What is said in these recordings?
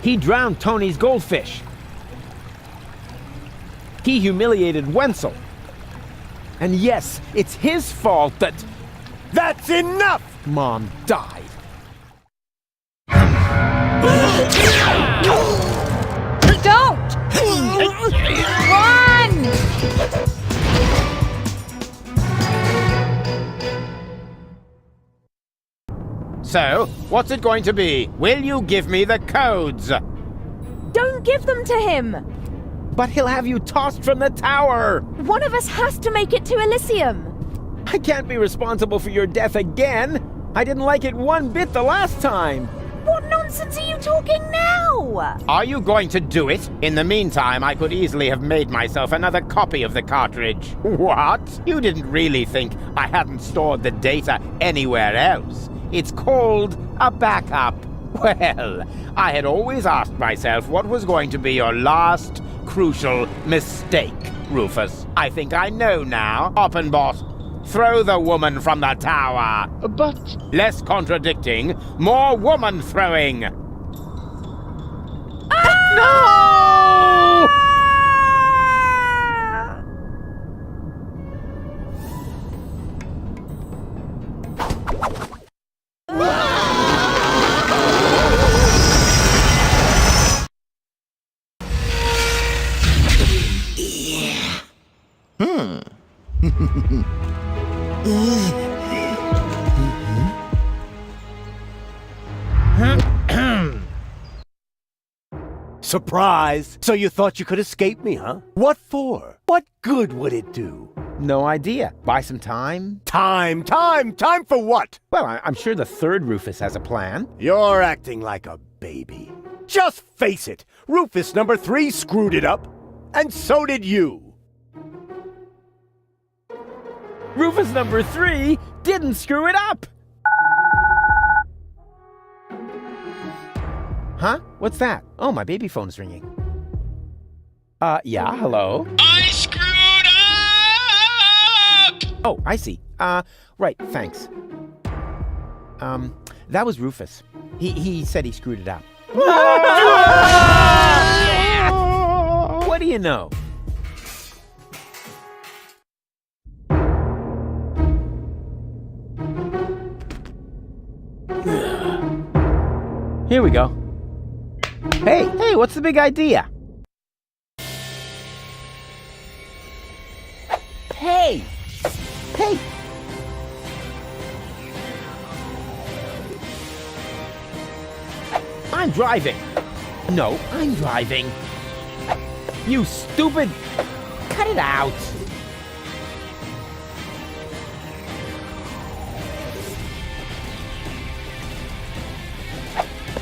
He drowned Tony's goldfish. He humiliated Wenzel. And yes, it's his fault that... That's enough! Mom died. Don't! Run! So, what's it going to be? Will you give me the codes? Don't give them to him! But he'll have you tossed from the tower! One of us has to make it to Elysium! I can't be responsible for your death again! I didn't like it one bit the last time! What nonsense are you talking now? Are you going to do it? In the meantime, I could easily have made myself another copy of the cartridge. What? You didn't really think I hadn't stored the data anywhere else? It's called a backup. Well, I had always asked myself what was going to be your last crucial mistake, Rufus. I think I know now. Oppenbot, throw the woman from the tower. But... Less contradicting, more woman throwing. Ah! No! Surprise! So you thought you could escape me, huh? What for? What good would it do? No idea. Buy some time? Time for what? Well, I'm sure the third Rufus has a plan. You're acting like a baby. Just face it, Rufus number 3 screwed it up, and so did you. Rufus number 3 didn't screw it up! Huh? What's that? Oh, my baby phone's ringing. Yeah, hello? I screwed up! Oh, I see. Right, thanks. That was Rufus. He said he screwed it up. What do you know? Here we go. Hey, what's the big idea? Hey! I'm driving. No, I'm driving. You stupid... Cut it out.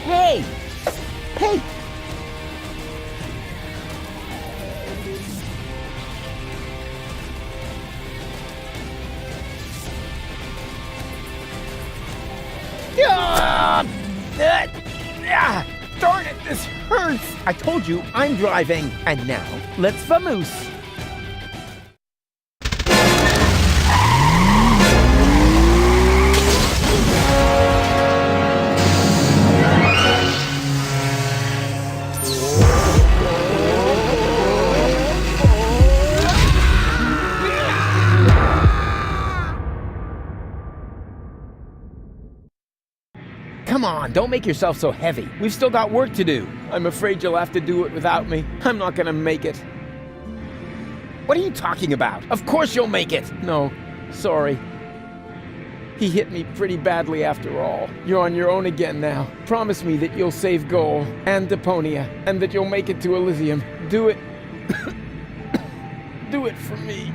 Hey! Darn it, this hurts! I told you, I'm driving. And now, let's vamoose. Come on, don't make yourself so heavy. We've still got work to do. I'm afraid you'll have to do it without me. I'm not gonna make it. What are you talking about? Of course you'll make it! No, sorry. He hit me pretty badly after all. You're on your own again now. Promise me that you'll save Goal and Deponia, and that you'll make it to Elysium. Do it. Do it for me.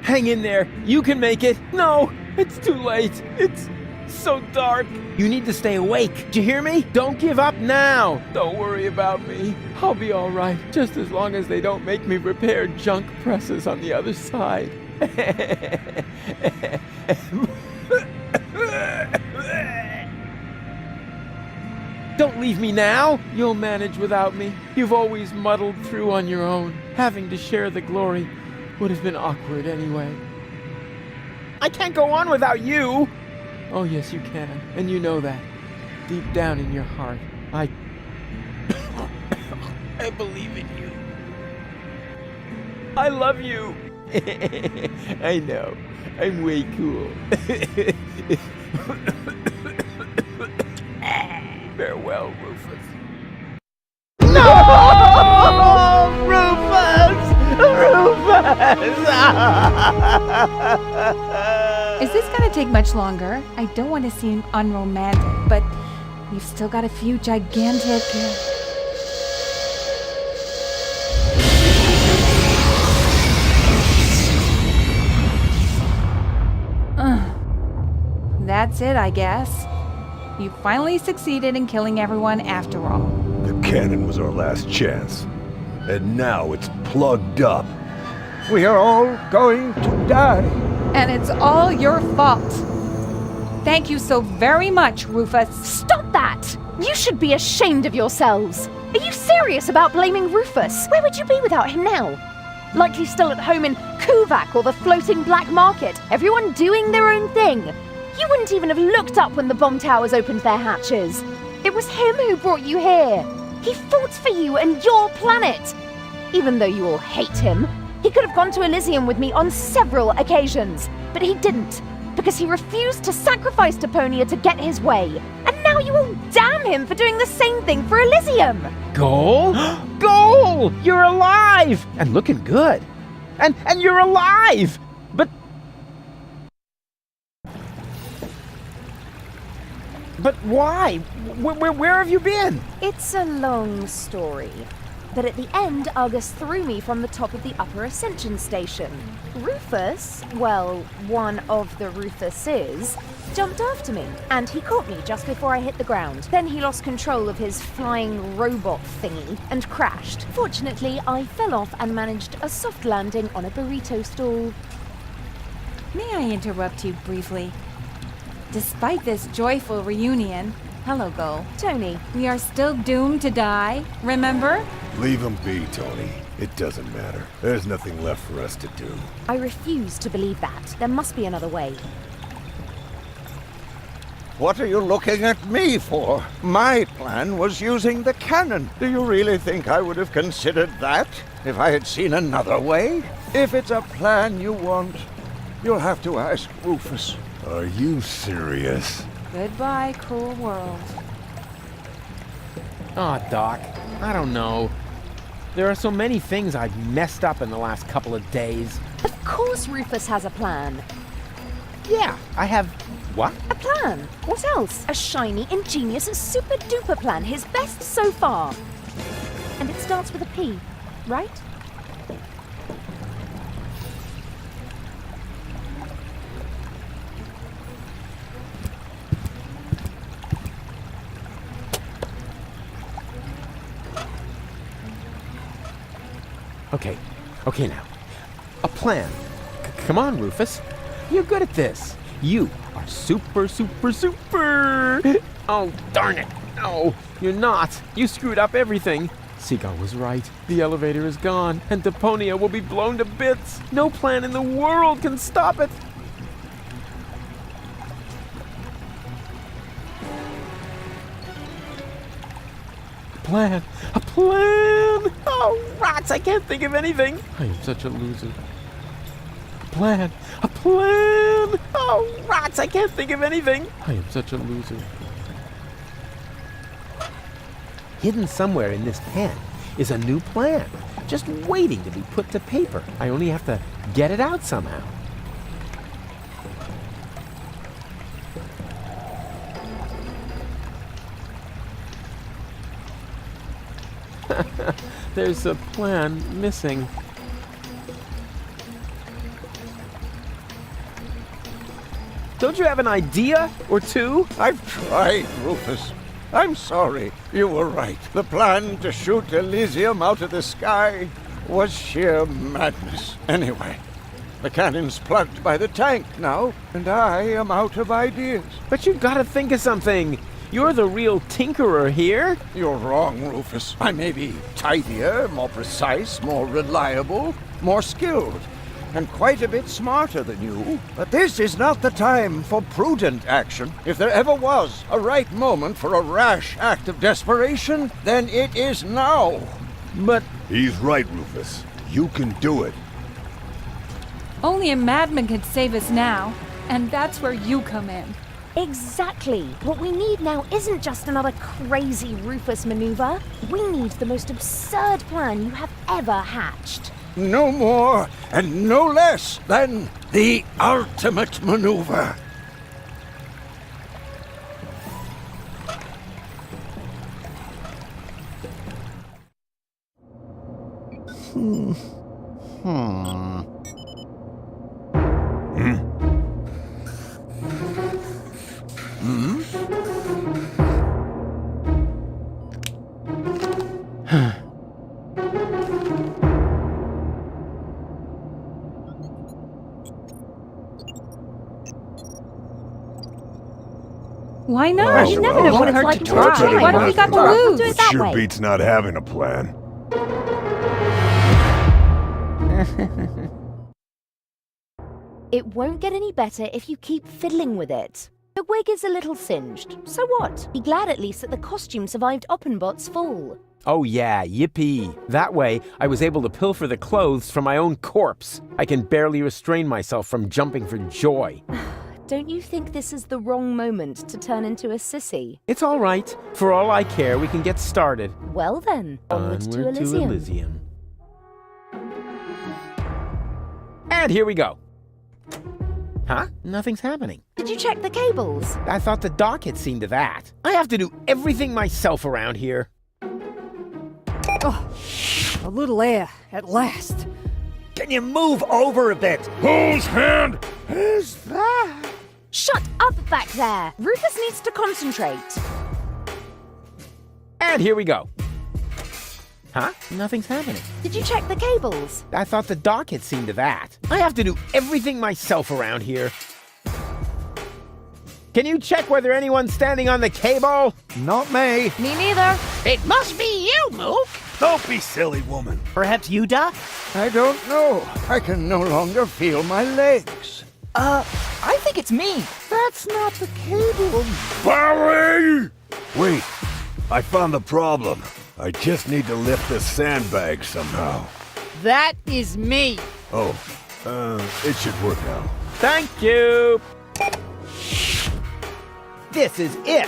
Hang in there. You can make it. No! It's too late. It's so dark. You need to stay awake. Do you hear me? Don't give up now. Don't worry about me. I'll be all right, just as long as they don't make me repair junk presses on the other side. Don't leave me now. You'll manage without me. You've always muddled through on your own. Having to share the glory would have been awkward anyway. I can't go on without you! Oh yes, you can, and you know that. deep down in your heart, I believe in you. I love you. I know. I'm way cool. Farewell, Rufus. No! Rufus! Rufus! Is this gonna take much longer? I don't want to seem unromantic, but you've still got a few gigantic... That's it, I guess. You finally succeeded in killing everyone after all. The cannon was our last chance. And now it's plugged up. We are all going to die. And it's all your fault. Thank you so very much, Rufus. Stop that! You should be ashamed of yourselves. Are you serious about blaming Rufus? Where would you be without him now? Likely still at home in Kuvak or the floating black market, everyone doing their own thing. You wouldn't even have looked up when the bomb towers opened their hatches. It was him who brought you here. He fought for you and your planet. Even though you all hate him, he could have gone to Elysium with me on several occasions, but he didn't, because he refused to sacrifice Deponia to get his way. And now you all damn him for doing the same thing for Elysium. Goal? Goal! You're alive! And looking good. And you're alive! But why? Where have you been? It's a long story. But at the end, Argus threw me from the top of the upper ascension station. Rufus, well, one of the Rufuses, jumped after me, and he caught me just before I hit the ground. Then he lost control of his flying robot thingy and crashed. Fortunately, I fell off and managed a soft landing on a burrito stall. May I interrupt you briefly? Despite this joyful reunion, hello, Gull. Tony. We are still doomed to die, remember? Leave him be, Tony. It doesn't matter. There's nothing left for us to do. I refuse to believe that. There must be another way. What are you looking at me for? My plan was using the cannon. Do you really think I would have considered that if I had seen another way? If it's a plan you want, you'll have to ask Rufus. Are you serious? Goodbye, cruel world. Aw, Doc. I don't know. There are so many things I've messed up in the last couple of days. Of course Rufus has a plan. Yeah, I have... What? A plan. What else? A shiny, ingenious, super duper plan. His best so far. And it starts with a P, right? Okay now. A plan. Come on, Rufus. You're good at this. You are super. Oh, darn it. No, you're not. You screwed up everything. Seagull was right. The elevator is gone, and Deponia will be blown to bits. No plan in the world can stop it. A plan! Oh, rats, I can't think of anything. I am such a loser. A plan! Oh, rats, I can't think of anything. I am such a loser. Hidden somewhere in this pen is a new plan, just waiting to be put to paper. I only have to get it out somehow. There's a plan missing. Don't you have an idea or two? I've tried, Rufus. I'm sorry. You were right. The plan to shoot Elysium out of the sky was sheer madness. Anyway, the cannon's plugged by the tank now, and I am out of ideas. But you've got to think of something. You're the real tinkerer here. You're wrong, Rufus. I may be tidier, more precise, more reliable, more skilled. and quite a bit smarter than you. But this is not the time for prudent action. If there ever was a right moment for a rash act of desperation, then it is now. But He's right, Rufus. You can do it. Only a madman could save us now, and that's where you come in. Exactly. What we need now isn't just another crazy Rufus maneuver. We need the most absurd plan you have ever hatched. No more and no less than the ultimate maneuver. Why not? You never know what it's Hard like to to try. try. What have we got to We'll lose? do it that Sure way. beats not having a plan. It won't get any better if you keep fiddling with it. The wig is a little singed. So what? Be glad at least that the costume survived Oppenbot's fall. oh yeah, yippee. That way, I was able to pilfer the clothes from my own corpse. I can barely restrain myself from jumping for joy. Don't you think this is the wrong moment to turn into a sissy? It's all right. For all I care, we can get started. Well then, onwards to Elysium. And here we go. Huh? Nothing's happening. Did you check the cables? I thought the dock had seen to that. I have to do everything myself around here. A little air, at last. Can you move over a bit? Whose hand? Who's that? Shut up back there! Rufus needs to concentrate. And here we go. Huh? Nothing's happening. Did you check the cables? I thought the dock had seen to that. I have to do everything myself around here. Can you check whether anyone's standing on the cable? Not me. Me neither. It must be you, Moof. Don't be silly, woman. Perhaps you, Doc? I don't know. I can no longer feel my legs. I think it's me. That's not the cable. Barry! Wait, I found the problem. I just need to lift this sandbag somehow. That is me. Oh, it should work now. Thank you. This is it.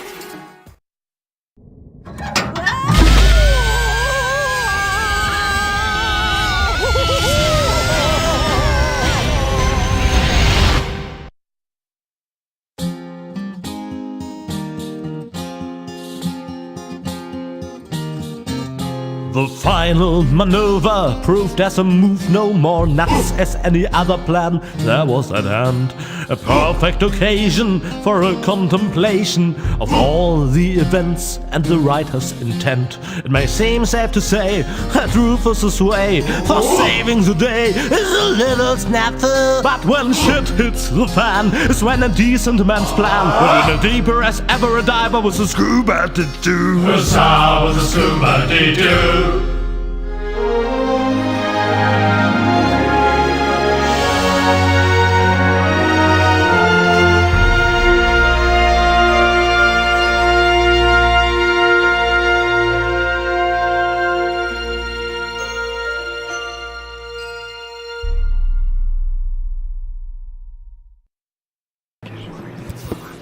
The final maneuver proved as a move no more nuts as any other plan there was at hand. A perfect occasion for a contemplation of all the events and the writer's intent. It may seem safe to say that Rufus's way for saving the day is a little snafu. But when shit hits the fan is when a decent man's plan put in a deeper as ever a diver was a scuba to do. Huzzah was a scuba to do.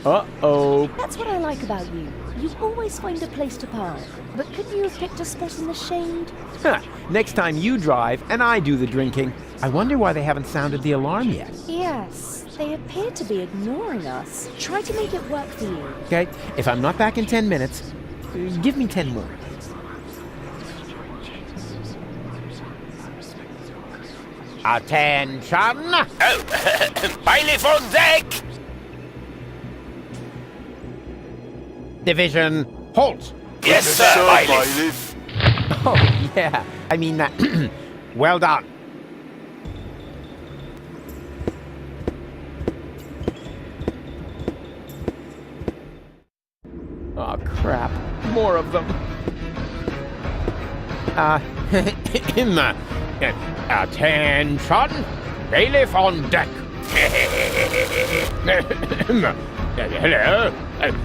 Uh-oh. That's what I like about you. You always find a place to park. But couldn't you have picked a spot in the shade? Huh. Next time you drive and I do the drinking. I wonder why they haven't sounded the alarm yet. Yes, they appear to be ignoring us. Try to make it work for you. Okay, if I'm not back in 10 minutes, give me 10 more. Attention! Oh, bailiff on deck! Division, halt! Yes, sir, bailiff. Oh, yeah. I mean, well done. Oh, crap. More of them. Attention! Bailiff on deck. Hello?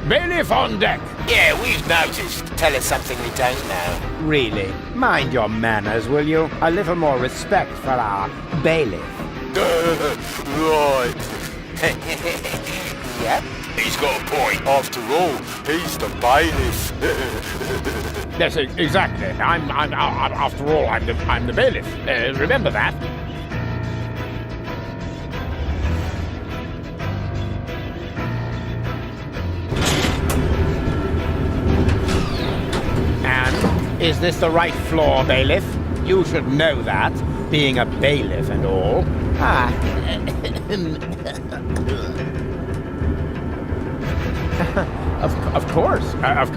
Bailiff on deck. Yeah, we've noticed. Tell us something we don't know. Really? Mind your manners, will you? A little more respect for our bailiff. Right. Yep. He's got a point. After all, he's the bailiff. Yes, exactly. After all, I'm the bailiff. Remember that. And is this the right floor, bailiff? You should know that, being a bailiff and all. Of course.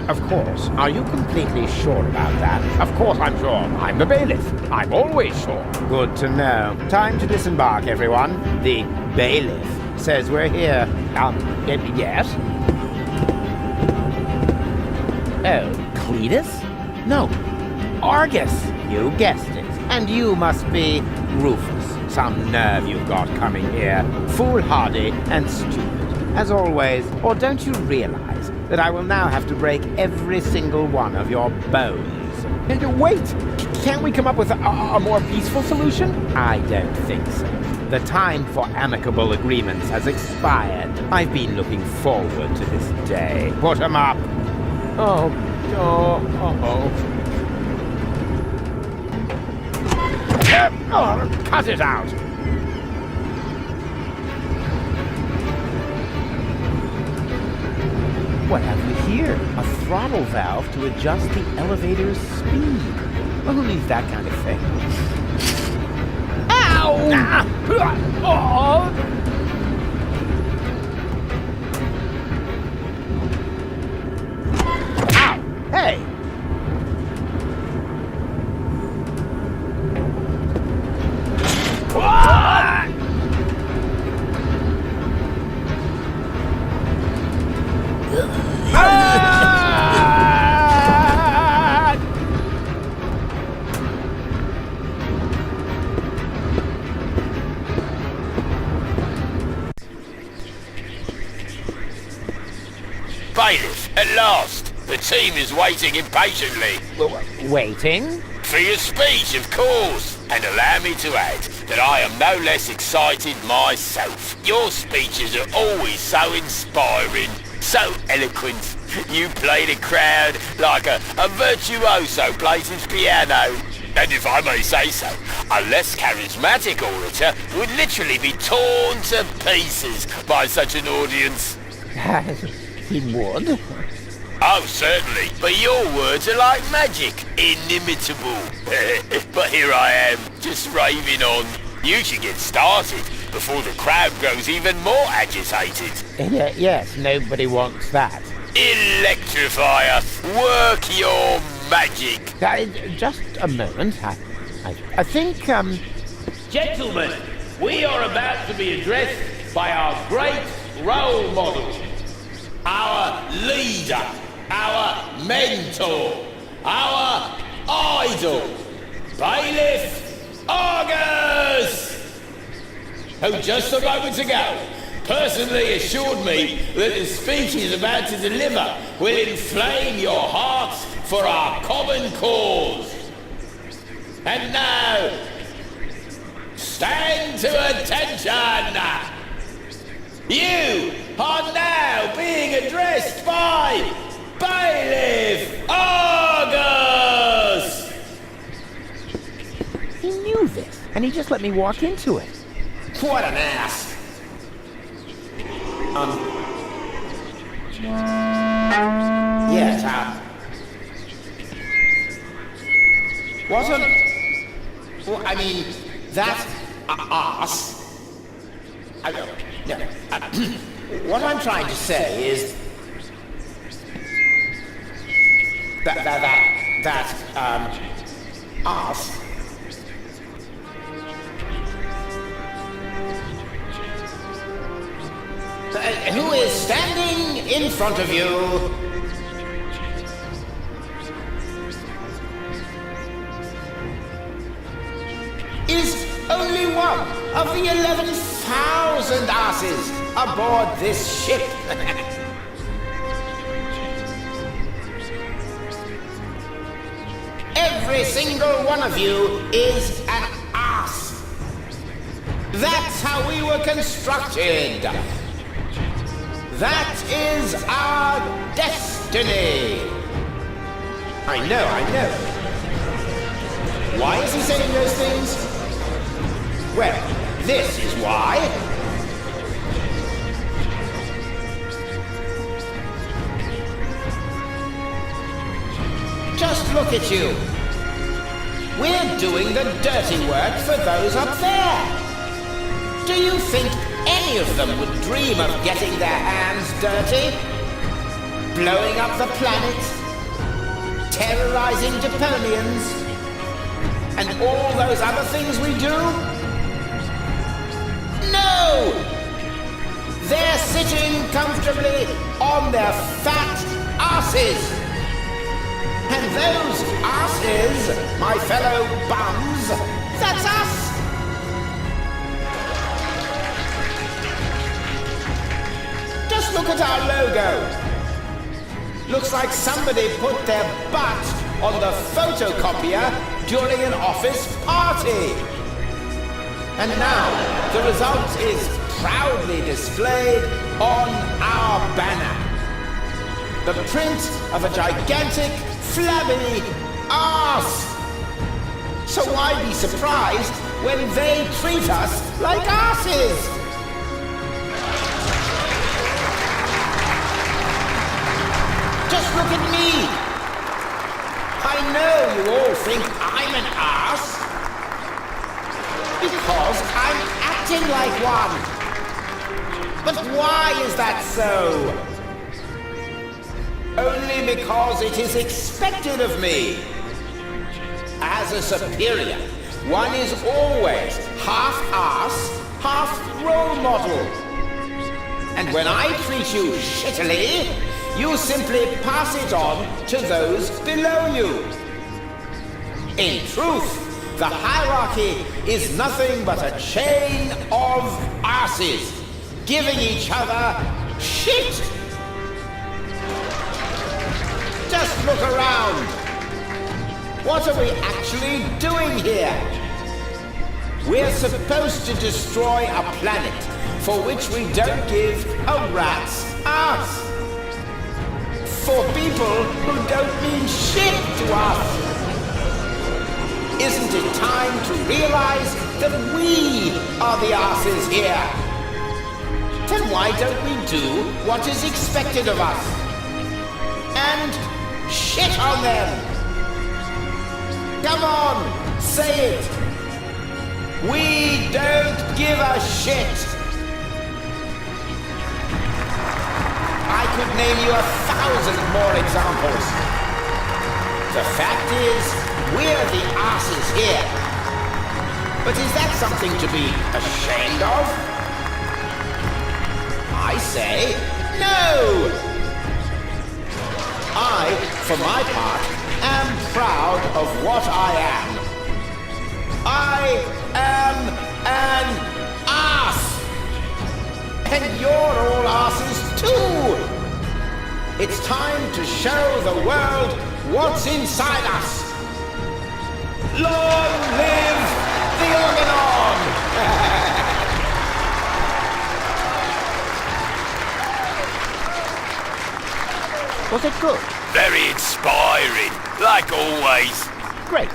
Of course. Are you completely sure about that? Of course I'm sure. I'm the bailiff. I'm always sure. Good to know. Time to disembark, everyone. The bailiff says we're here. Yes? Oh, Cletus? No. Argus. You guessed it. And you must be Rufus. Some nerve you've got coming here. Foolhardy and stupid. As always, or don't you realize that I will now have to break every single one of your bones? And wait! Can't we come up with a more peaceful solution? I don't think so. The time for amicable agreements has expired. I've been looking forward to this day. Put 'em up! Oh. Cut it out! What have we here? A throttle valve to adjust the elevator's speed. Well, who needs that kind of thing? Ow! Ow! Hey! Bailiff, at last! The team is waiting impatiently. Waiting? For your speech, of course. And allow me to add that I am no less excited myself. Your speeches are always so inspiring, so eloquent. You play the crowd like a virtuoso plays his piano. And if I may say so, a less charismatic orator would literally be torn to pieces by such an audience. He would? Oh, certainly. But your words are like magic. Inimitable. But here I am, just raving on. You should get started before the crowd grows even more agitated. Yes, nobody wants that. Electrify us. Work your magic. Just a moment. I think, Gentlemen, we are about to be addressed by our great role model. Our leader, our mentor, our idol, Bailiff Argus, who just a moment ago personally assured me that the speech he's about to deliver will inflame your hearts for our common cause. And now, stand to attention! You are now being addressed by Bailiff Argus! he knew this, and he just let me walk into it. What an ass! Yes, wasn't... Well, I mean, that ass... No. What I'm trying to say is... That ass... Who is standing in front of you is only one of the 11,000 asses aboard this ship. Every single one of you is an ass. That's how we were constructed. That is our destiny. I know. Why is he saying those things? Well, this is why. Just look at you. We're doing the dirty work for those up there. Do you think any of them would dream of getting their hands dirty? Blowing up the planet? Terrorizing Deponians? And all those other things we do? No! They're sitting comfortably on their fat asses. And those asses, my fellow bums, that's us! Just look at our logo. Looks like somebody put their butt on the photocopier during an office party. And now, the result is proudly displayed on our banner. The print of a gigantic, flabby arse. So why be surprised when they treat us like arses? Just look at me. I know you all think I'm an arse because I'm acting like one. But why is that so? Only because it is expected of me. As a superior, one is always half ass, half role model. And when I treat you shittily, you simply pass it on to those below you. In truth, the hierarchy is nothing but a chain of asses, giving each other shit. Just look around. What are we actually doing here? We're supposed to destroy a planet for which we don't give a rat's ass. For people who don't mean shit to us. Isn't it time to realize that we are the asses here? Then why don't we do what is expected of us? And shit on them! Come on, say it! We don't give a shit! I could name you 1,000 more examples. The fact is, we're the asses here. But is that something to be ashamed of? I say, no! I, for my part, am proud of what I am. I am an ass! And you're all asses too! It's time to show the world what's inside us. Long live the Organon! Was it good? Very inspiring, like always. Great.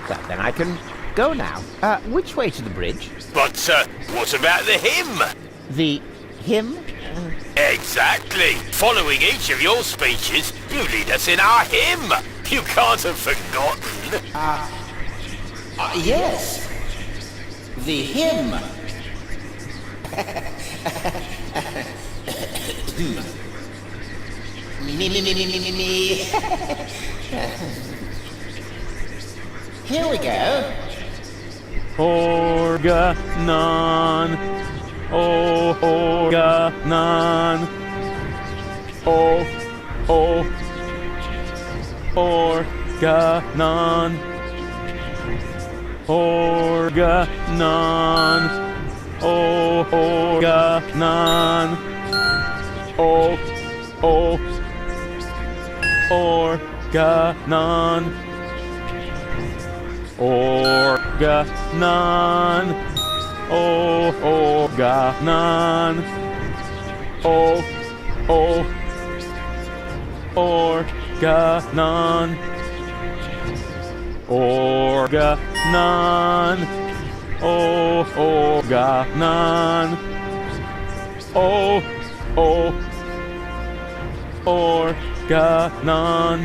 Well, then I can go now. Which way to the bridge? But, what about the hymn? The hymn? Exactly. Following each of your speeches, you lead us in our hymn. You can't have forgotten. Yes. The hymn. Me. Here we go. Organon. Oh, Organon. Oh, Organon. Organon. organon, organon, organon, organon, organon, organon, organon, organon, organon,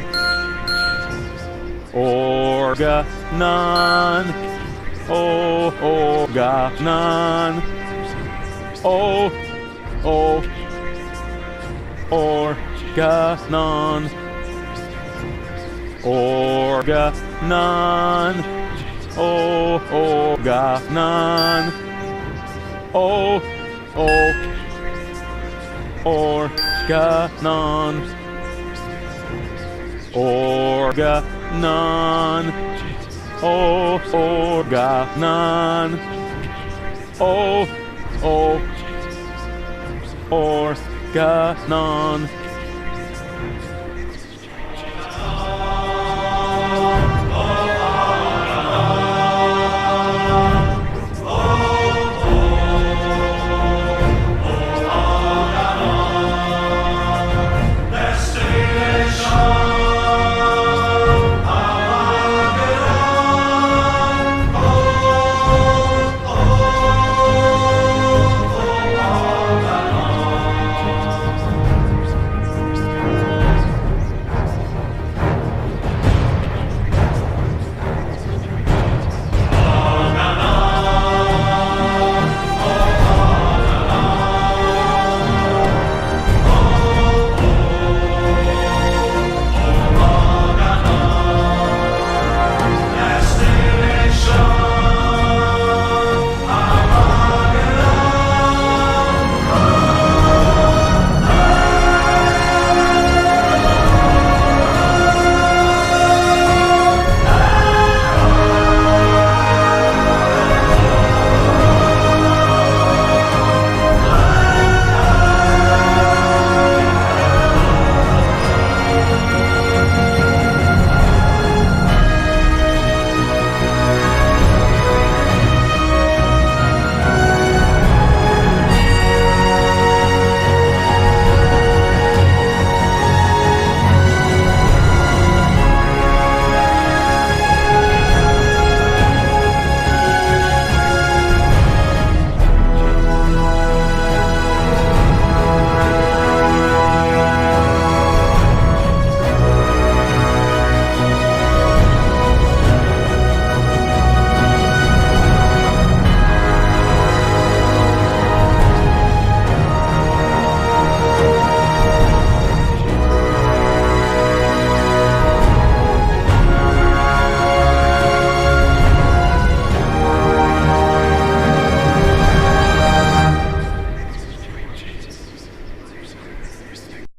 organon, organon, organon, organon, organon, organon, organon, organon.